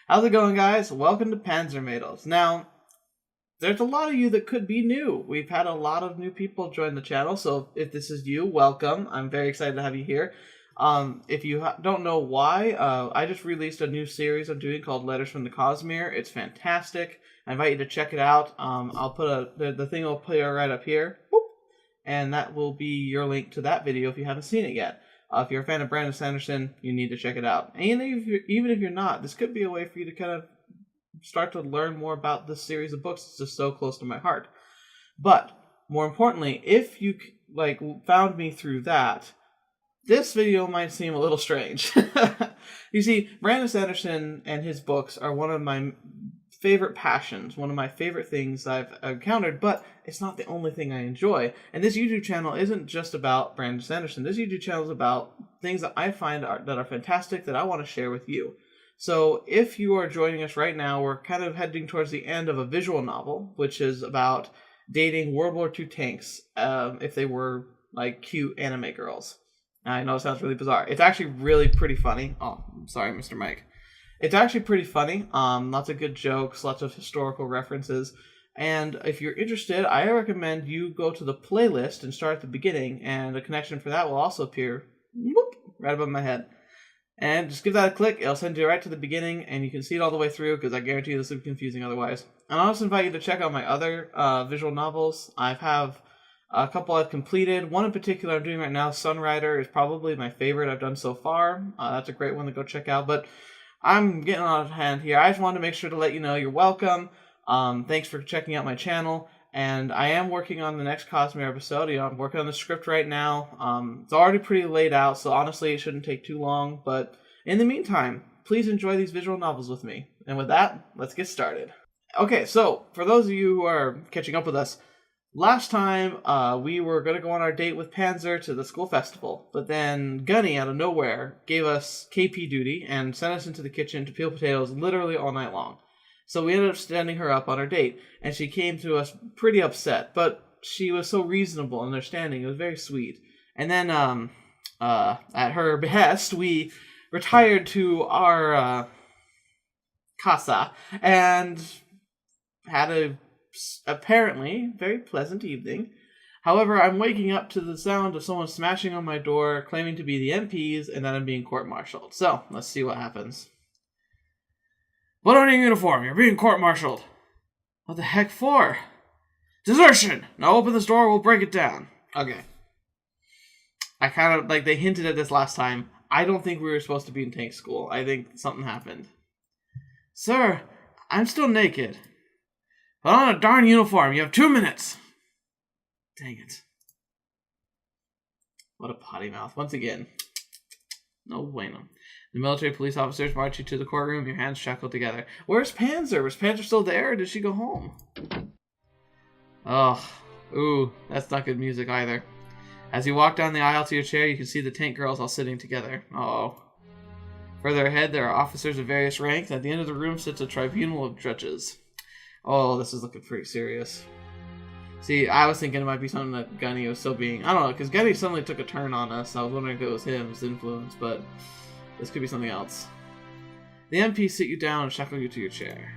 How's it going, guys? Welcome to Panzermadels. Now, there's a lot of you that could be new. We've had a lot of new people join the channel, so if this is you, welcome. I'm very excited to have you here. If you don't know why, I just released a new series I'm doing called Letters from the Cosmere. It's fantastic. I invite you to check it out. I'll put the thing will play right up here, whoop, and that will be your link to that video if you haven't seen it yet. If you're a fan of Brandon Sanderson, you need to check it out. And even if you're not, this could be a way for you to kind of start to learn more about this series of books. It's just so close to my heart. But more importantly, if you found me through that, this video might seem a little strange. You see, Brandon Sanderson and his books are one of my favorite passions, one of my favorite things I've encountered, but it's not the only thing I enjoy. And this YouTube channel isn't just about Brandon Sanderson. This YouTube channel is about things that I find that are fantastic that I want to share with you. So if you are joining us right now, we're kind of heading towards the end of a visual novel, which is about dating World War II tanks if they were like cute anime girls. I know it sounds really bizarre. It's actually really pretty funny. Oh, I'm sorry, Mr. Mike. It's actually pretty funny. Lots of good jokes, lots of historical references. And if you're interested, I recommend you go to the playlist and start at the beginning, and a connection for that will also appear whoop, right above my head. And just give that a click. It'll send you right to the beginning, and you can see it all the way through, because I guarantee you this will be confusing otherwise. And I also invite you to check out my other visual novels. I have a couple I've completed. One in particular I'm doing right now, Sunrider, is probably my favorite I've done so far. That's a great one to go check out. But I'm getting out of hand here. I just wanted to make sure to let you know you're welcome. Thanks for checking out my channel. And I am working on the next Cosmere episode. I'm working on the script right now. It's already pretty laid out, so honestly it shouldn't take too long. But in the meantime, please enjoy these visual novels with me. And with that, let's get started. Okay, so for those of you who are catching up with us, last time we were going to go on our date with Panzer to the school festival, but then Gunny, out of nowhere, gave us KP duty and sent us into the kitchen to peel potatoes literally all night long. So we ended up standing her up on our date, and she came to us pretty upset, but she was so reasonable and understanding. It was very sweet. And then at her behest, we retired to our casa and had a apparently very pleasant evening. However, I'm waking up to the sound of someone smashing on my door, claiming to be the MPs, and that I'm being court-martialed. So, let's see what happens. Put on your uniform. You're being court-martialed. What the heck for? Desertion! Now open this door, we'll break it down. Okay. I kind of, they hinted at this last time. I don't think we were supposed to be in tank school. I think something happened. Sir, I'm still naked. Put on a darn uniform. You have 2 minutes. Dang it. What a potty mouth. Once again. No bueno. The military police officers march you to the courtroom, your hands shackled together. Where's Panzer? Was Panzer still there, or did she go home? Oh. Ooh, that's not good music either. As you walk down the aisle to your chair, you can see the tank girls all sitting together. Oh. Further ahead, there are officers of various ranks. At the end of the room sits a tribunal of judges. Oh, this is looking pretty serious. See, I was thinking it might be something that Gunny was still being... I don't know, because Gunny suddenly took a turn on us. I was wondering if it was him, his influence, but this could be something else. The MPs sit you down and shackle you to your chair.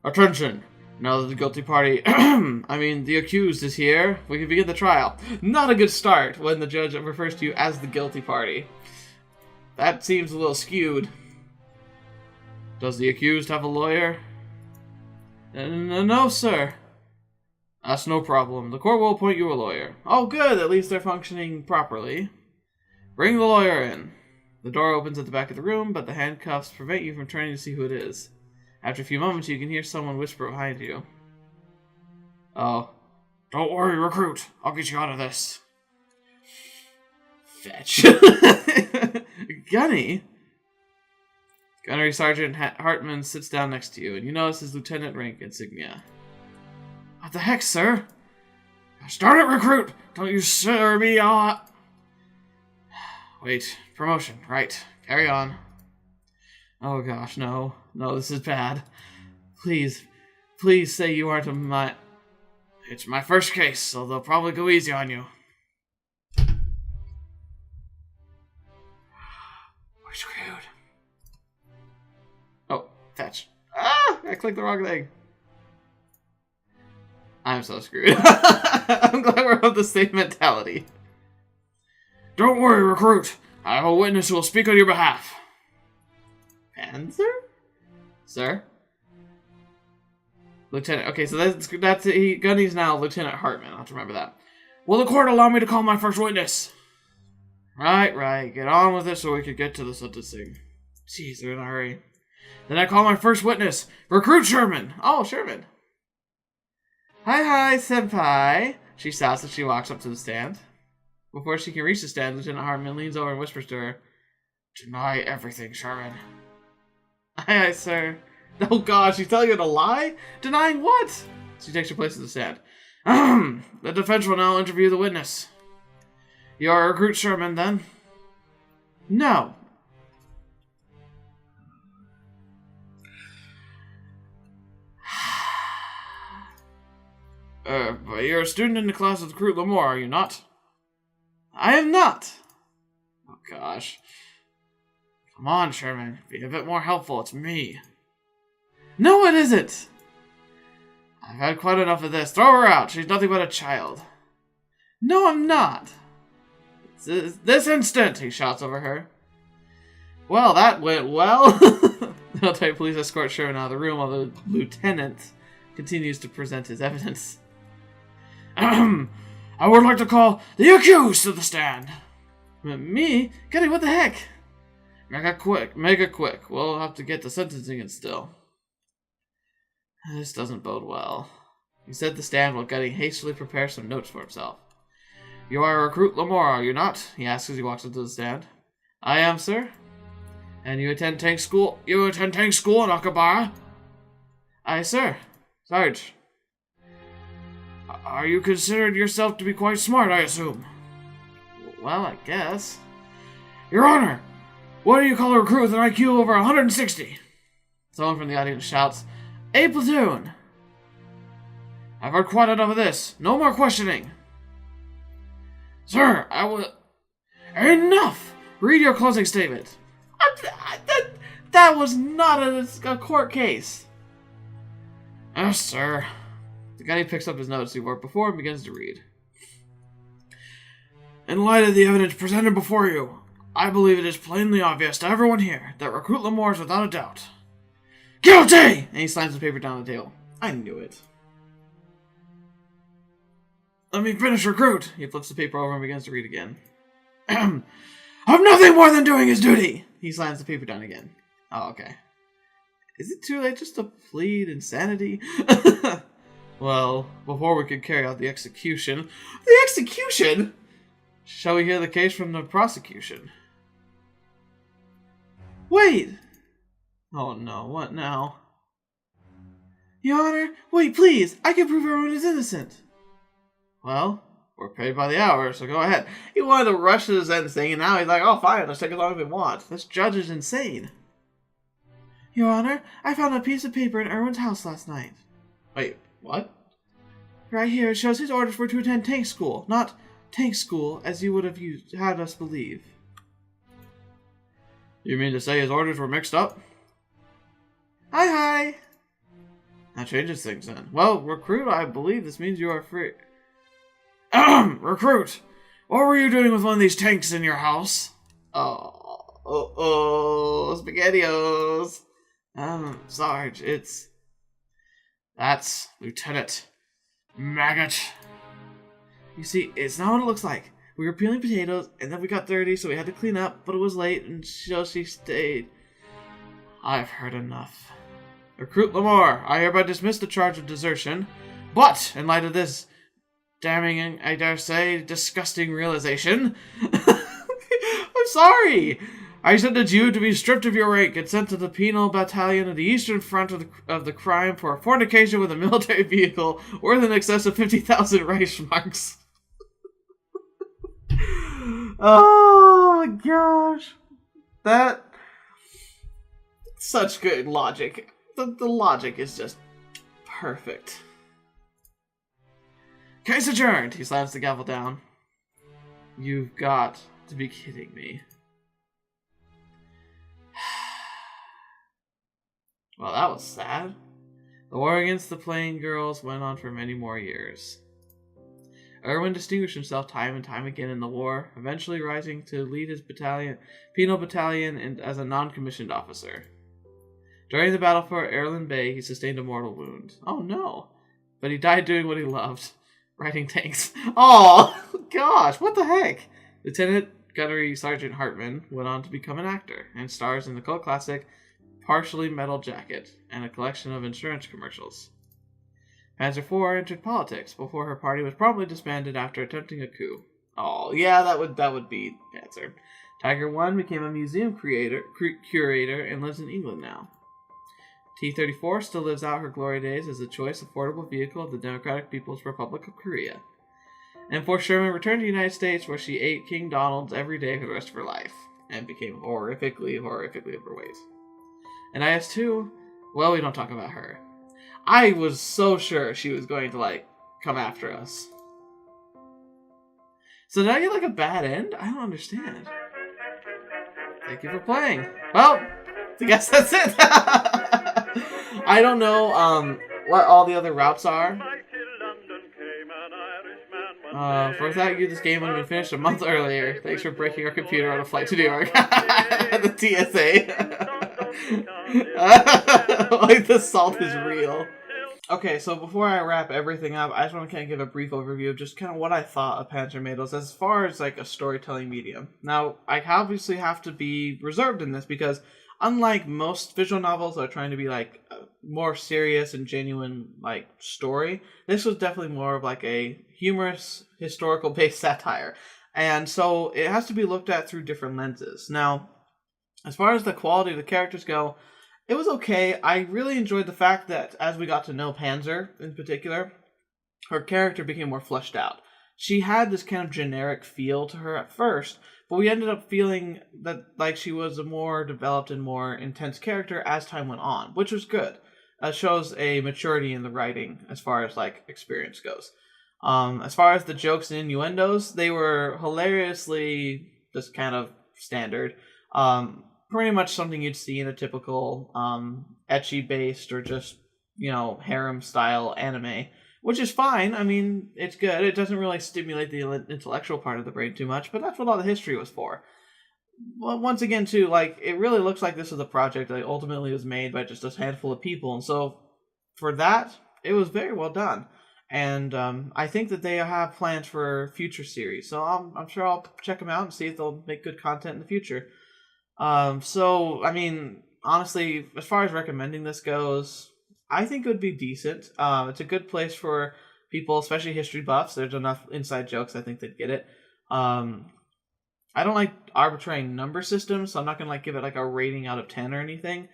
Attention! Now that the guilty party... the accused is here, we can begin the trial. Not a good start when the judge refers to you as the guilty party. That seems a little skewed. Does the accused have a lawyer? No, sir. That's no problem. The court will appoint you a lawyer. Oh, good. At least they're functioning properly. Bring the lawyer in. The door opens at the back of the room, but the handcuffs prevent you from turning to see who it is. After a few moments, you can hear someone whisper behind you. Oh. Don't worry, recruit. I'll get you out of this. Fetch. Gunny? Gunnery Sergeant Hartman sits down next to you, and you notice his lieutenant rank insignia. What the heck, sir? Start it, recruit! Don't you stir me on. Wait, promotion, right. Carry on. Oh gosh, no. No, this is bad. Please say you aren't my... It's my first case, so they'll probably go easy on you. We're screwed. Oh, fetch. Ah! I clicked the wrong thing. I'm so screwed. I'm glad we're of the same mentality. Don't worry, recruit. I have a witness who will speak on your behalf. Panzer? Sir? Lieutenant. Okay, so that's Gunny's now Lieutenant Hartman. I'll have to remember that. Will the court allow me to call my first witness? Right. Get on with it so we can get to the sentencing. Jeez, they're in a hurry. Then I call my first witness, Recruit Sherman. Oh, Sherman. Hi, senpai. She shouts as she walks up to the stand. Before she can reach the stand, Lieutenant Hartman leans over and whispers to her, Deny everything, Sherman. Aye, sir. Oh gosh, she's telling you to lie? Denying what? She takes her place at the stand. The defense will now interview the witness. You are Recruit Sherman, then? No. But you're a student in the class of Recruit Lamore, are you not? I am not. Oh gosh. Come on, Sherman. Be a bit more helpful. It's me. No, it isn't. I've had quite enough of this. Throw her out. She's nothing but a child. No, I'm not. This instant, he shouts over her. Well, that went well. The military police escort Sherman out of the room while the lieutenant continues to present his evidence. I would like to call the accused to the stand. Me? Gunny, what the heck? Make it quick. We'll have to get the sentencing in still. This doesn't bode well. He said the stand while Gunny hastily prepares some notes for himself. You are Recruit Lamore, are you not? He asks as he walks up to the stand. I am, sir. And you attend tank school? You attend tank school in Akabara? Aye, sir. Sarge. Are you considered yourself to be quite smart, I assume? Well, I guess. Your Honor! What do you call a recruit with an IQ over 160? Someone from the audience shouts, A platoon! I've heard quite enough of this. No more questioning. Sir, I will... Enough! Read your closing statement. That was not a court case. Yes, sir. The guy picks up his notes he wrote before and begins to read. In light of the evidence presented before you, I believe it is plainly obvious to everyone here that Recruit Lamore is without a doubt guilty! And he slams the paper down on the table. I knew it. Let me finish, Recruit. He flips the paper over and begins to read again. Of nothing more than doing his duty! He slams the paper down again. Oh, okay. Is it too late just to plead insanity? Well, before we could carry out the execution... The execution?! Shall we hear the case from the prosecution? Wait! Oh no, what now? Your Honor, wait, please! I can prove everyone is innocent! Well, we're paid by the hour, so go ahead. He wanted to rush to the sentencing, and now he's like, oh fine, let's take as long as we want. This judge is insane. Your Honor, I found a piece of paper in Erwin's house last night. Wait, what? Right here, it shows his orders were to attend tank school, not tank school as you would have had us believe. You mean to say his orders were mixed up? Hi. That changes things then. Well, Recruit, I believe this means you are free. Recruit, what were you doing with one of these tanks in your house? SpaghettiOs. Sarge, that's Lieutenant Maggot. You see, it's not what it looks like. We were peeling potatoes, and then we got dirty, so we had to clean up, but it was late, and so she stayed. I've heard enough. Recruit Lamore, I hereby dismiss the charge of desertion, but, in light of this damning and, I dare say, disgusting realization, I'm sorry! I sentence you to be stripped of your rank and sent to the penal battalion of the Eastern Front of the crime for fornication with a military vehicle worth in excess of 50,000 Reichsmarks. Oh my gosh. That... Such good logic. The logic is just perfect. Case adjourned! He slams the gavel down. You've got to be kidding me. Well, that was sad. The war against the Plain Girls went on for many more years. Irwin distinguished himself time and time again in the war, eventually rising to lead his penal battalion as a non-commissioned officer. During the battle for Erlen Bay, he sustained a mortal wound. Oh no! But he died doing what he loved, riding tanks. Oh gosh, what the heck? Lieutenant Gunnery Sergeant Hartman went on to become an actor, and stars in the cult classic Partially Metal Jacket, and a collection of insurance commercials. Panzer IV entered politics before her party was promptly disbanded after attempting a coup. Oh, yeah, that would be Panzer. Tiger I became a museum curator and lives in England now. T-34 still lives out her glory days as the choice affordable vehicle of the Democratic People's Republic of Korea. And Fort Sherman returned to the United States, where she ate King Donald's every day for the rest of her life, and became horrifically overweight. And IS-2, well, we don't talk about her. I was so sure she was going to, come after us. So did I get, a bad end? I don't understand. Thank you for playing. Well, I guess that's it. I don't know, what all the other routes are. Without you, this game would have been finished a month earlier. Thanks for breaking our computer on a flight to New York. The TSA. The salt is real. Okay, so before I wrap everything up, I just want to kind of give a brief overview of just kind of what I thought of Panzermadels as far as a storytelling medium. Now, I obviously have to be reserved in this because unlike most visual novels that are trying to be a more serious and genuine story, this was definitely more of a humorous historical based satire. And so it has to be looked at through different lenses. Now, as far as the quality of the characters go, it was okay. I really enjoyed the fact that as we got to know Panzer in particular, her character became more fleshed out. She had this kind of generic feel to her at first, but we ended up feeling that she was a more developed and more intense character as time went on, which was good. That shows a maturity in the writing as far as experience goes. As far as the jokes and innuendos, they were hilariously just kind of standard. Pretty much something you'd see in a typical ecchi based or just harem style anime, which is fine. I mean, it's good. It doesn't really stimulate the intellectual part of the brain too much, but that's what all the history was for. Well, once again, too, it really looks like this was a project that ultimately was made by just a handful of people, and so for that, it was very well done. And I think that they have plans for future series, so I'm sure I'll check them out and see if they'll make good content in the future. So, I mean, honestly, as far as recommending this goes, I think it would be decent. It's a good place for people, especially history buffs. There's enough inside jokes, I think they'd get it. I don't like arbitrary number systems, so I'm not going to give it a rating out of 10 or anything.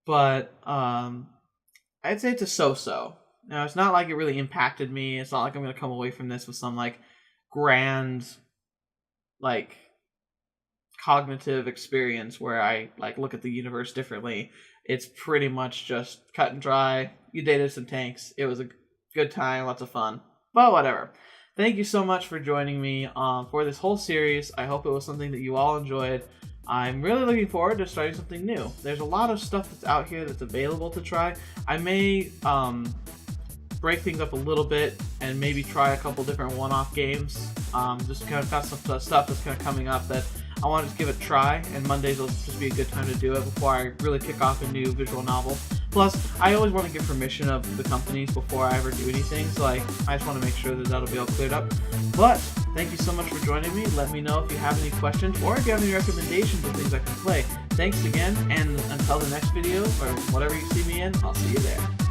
But I'd say it's a so-so. Now, it's not like it really impacted me. It's not like I'm going to come away from this with some grand cognitive experience where I look at the universe differently. It's pretty much just cut and dry. You dated some tanks. It was a good time, lots of fun. But whatever. Thank you so much for joining me for this whole series. I hope it was something that you all enjoyed. I'm really looking forward to starting something new. There's a lot of stuff that's out here that's available to try. I may break things up a little bit and maybe try a couple different one-off games. Just kind of got some stuff that's kind of coming up that I want to just give it a try, and Mondays will just be a good time to do it before I really kick off a new visual novel. Plus, I always want to get permission of the companies before I ever do anything, so I just want to make sure that that'll be all cleared up. But, thank you so much for joining me. Let me know if you have any questions, or if you have any recommendations of things I can play. Thanks again, and until the next video, or whatever you see me in, I'll see you there.